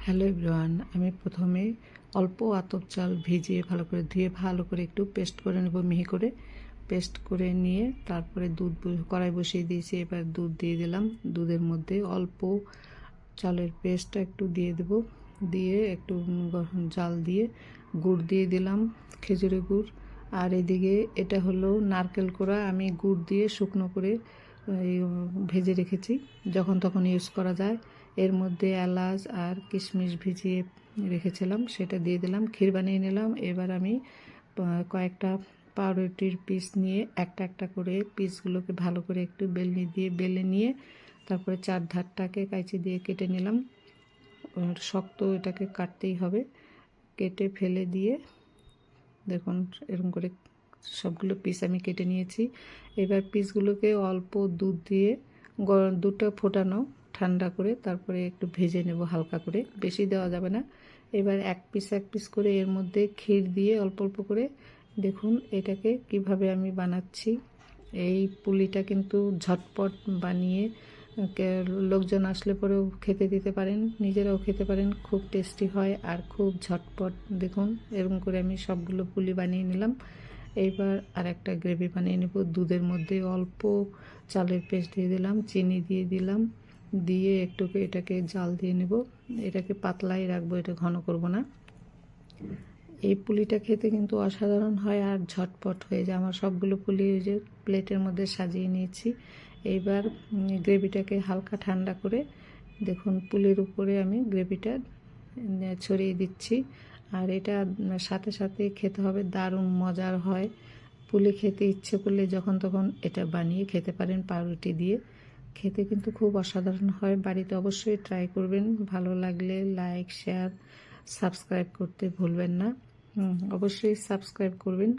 Hello everyone, আমি প্রথমে অল্প আতপ চাল ভিজিয়ে ভালো করে ধুয়ে ভালো করে একটু পেস্ট করে নেব, মিহি করে পেস্ট করে নিয়ে তারপরে কড়াই বসিয়ে দিয়েছি। এবার দুধ দিয়ে দিলাম। দুধের মধ্যে অল্প চালের পেস্টটা একটু দিয়ে দেব, দিয়ে একটু জাল দিয়ে গুড় দিয়ে দিলাম, খেজুরের গুড়। আর এদিকে এটা হলো নারকেল কোড়া, আমি গুড় দিয়ে শুকনো করে ভেজে রেখেছি, যখন তখন ইউজ করা যায়। এর মধ্যে এলাচ আর কিশমিশ ভিজিয়ে রেখেছিলাম, সেটা দিয়ে দিলাম, ক্ষীর বানিয়ে নিলাম। এবার আমি কয়েকটা পাউরুটির পিস নিয়ে একটা একটা করে পিসগুলোকে ভালো করে একটু বেলনি দিয়ে বেলে নিয়ে তারপরে চার ধারটাকে কাঁচি দিয়ে কেটে নিলাম। শক্ত এটাকে কাটতেই হবে, কেটে ফেলে দিয়ে দেখুন এরকম করে সবগুলো পিস আমি কেটে নিয়েছি। এবার পিসগুলোকে অল্প দুধ দিয়ে দুধটা ফোটানো ঠান্ডা করে তারপরে একটু ভেজে নেব হালকা করে, বেশি দেওয়া যাবে না। এবার এক পিস করে এর মধ্যে ক্ষীর দিয়ে অল্প অল্প করে দেখুন এটাকে কিভাবে আমি বানাচ্ছি। এই পুলিটা কিন্তু ঝটপট বানিয়ে লোকজন আসলে পরেও খেতে দিতে পারেন, নিজেরাও খেতে পারেন, খুব টেস্টি হয় আর খুব ঝটপট। দেখুন এরকম করে আমি সবগুলো পুলি বানিয়ে নিলাম। এইবার আর একটা গ্রেভি বানিয়ে নেব। দুধের মধ্যে অল্প চালের পেস্ট দিয়ে দিলাম, চিনি দিয়ে দিলাম, দিয়ে একটু এটাকে জাল দিয়ে নেব। এটাকে পাতলাই রাখবো, এটা ঘন করব না। এই পুলিটা খেতে কিন্তু অসাধারণ হয় আর ঝটপট হয়ে যায়। আমার সবগুলো পুলি যে প্লেটের মধ্যে সাজিয়ে নিয়েছি। এইবার গ্রেভিটাকে হালকা ঠান্ডা করে দেখুন পুলির উপরে আমি গ্রেভিটা ছড়িয়ে দিচ্ছি। আর এটা সাথে সাথে খেতে হবে, দারুণ মজার হয়। পুলি খেতে ইচ্ছে করলে যখন তখন এটা বানিয়ে খেতে পারেন পাউরুটি দিয়ে, খেতে কিন্তু খুব অসাধারণ হয়। বাড়িতে অবশ্যই ট্রাই করবেন। ভালো লাগলে লাইক, শেয়ার, সাবস্ক্রাইব করতে ভুলবেন না। অবশ্যই সাবস্ক্রাইব করবেন।